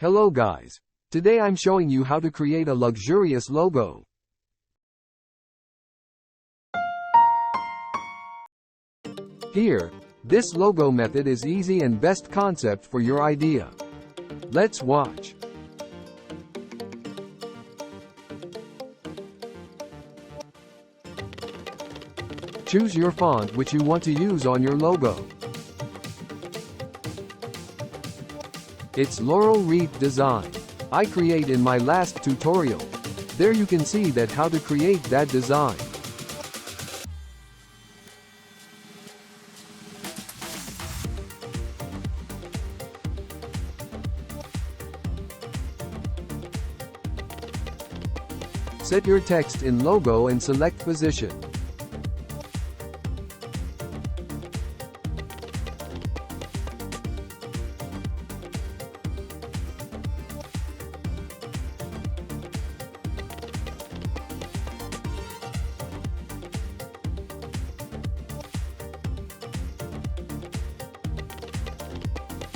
Hello guys. Today I'm showing you how to create a luxurious logo. Here, this logo method is easy and best concept for your idea. Let's watch. Choose your font which you want to use on your logo. It's Laurel Wreath design. I create in my last tutorial. There you can see that how to create that design. Set your text in logo and select position.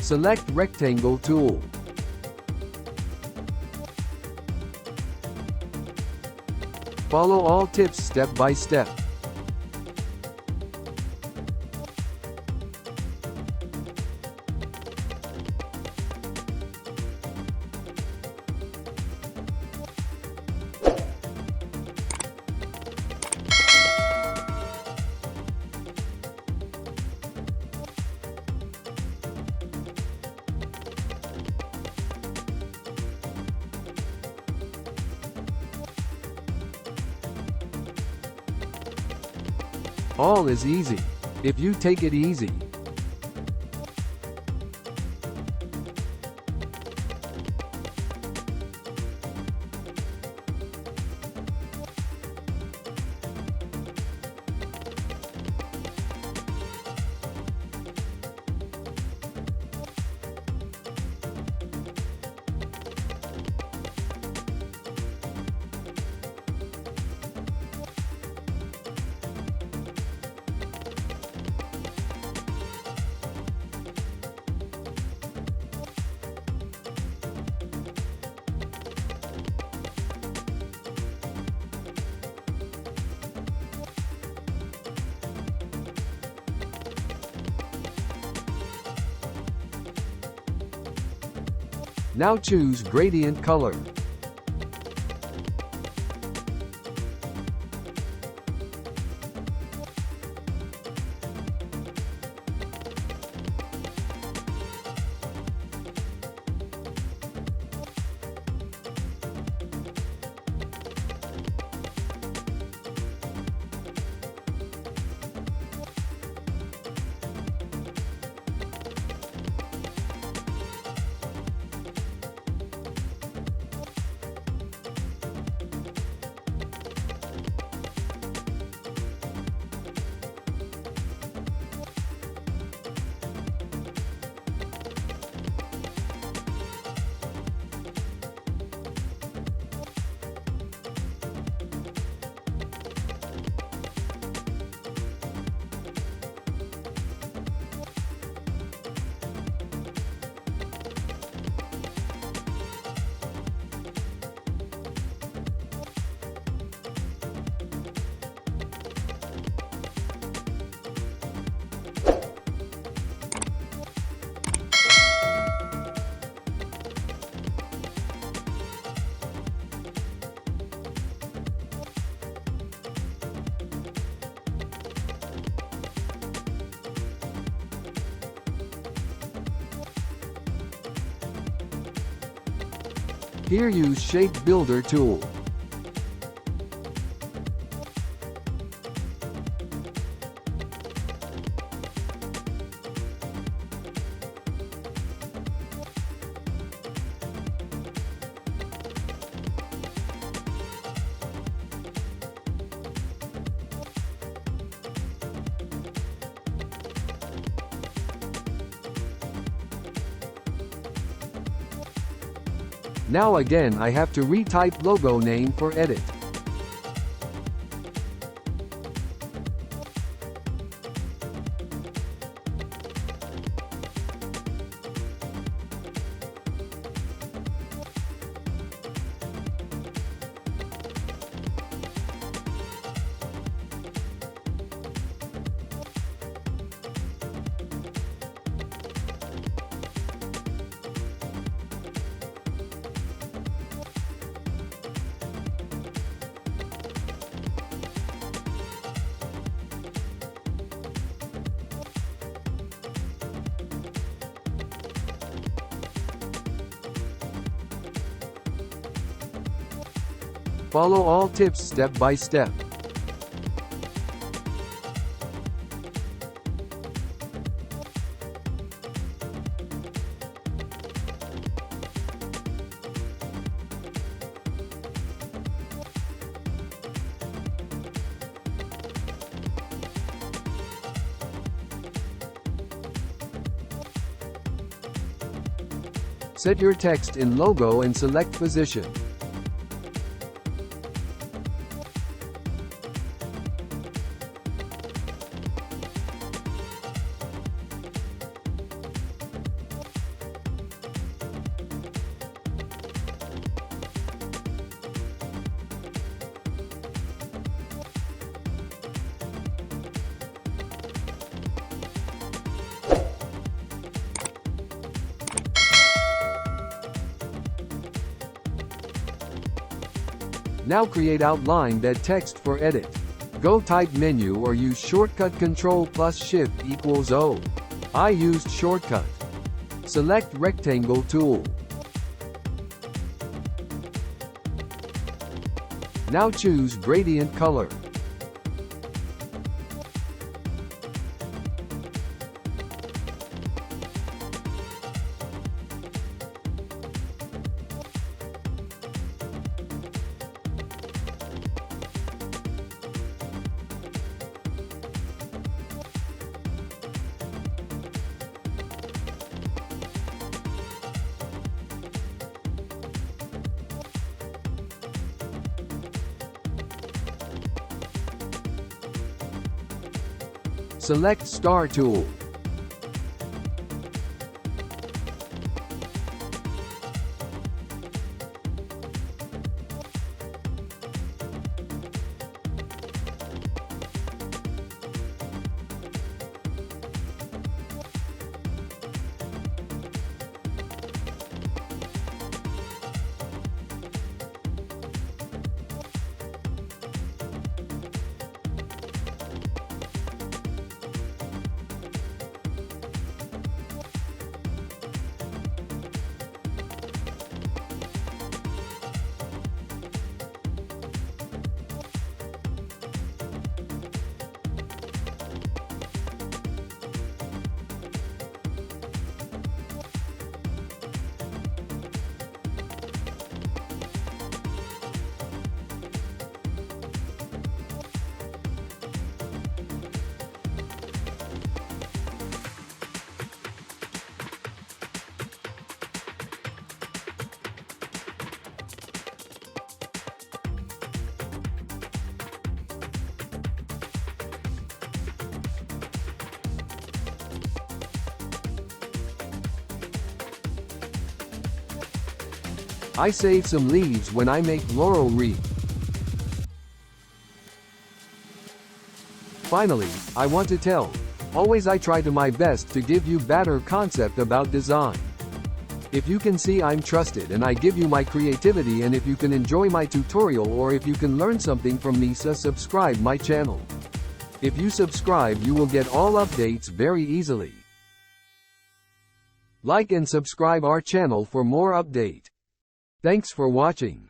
Select Rectangle tool. Follow all tips step by step. All is easy, if you take it easy. Now choose gradient color. Here use Shape Builder tool. Now again I have to retype logo name for edit. Follow all tips step by step. Set your text in logo and select position. Now create outline that text for edit. Go type menu or use shortcut Ctrl plus Shift equals O. I used shortcut. Select rectangle tool. Now choose gradient color. Select Star tool. I save some leaves when I make laurel wreath. Finally, I want to tell, always I try to my best to give you better concept about design. If you can see I'm trusted and I give you my creativity, and if you can enjoy my tutorial or if you can learn something from me, so subscribe my channel. If you subscribe you will get all updates very easily. Like and subscribe our channel for more update. Thanks for watching.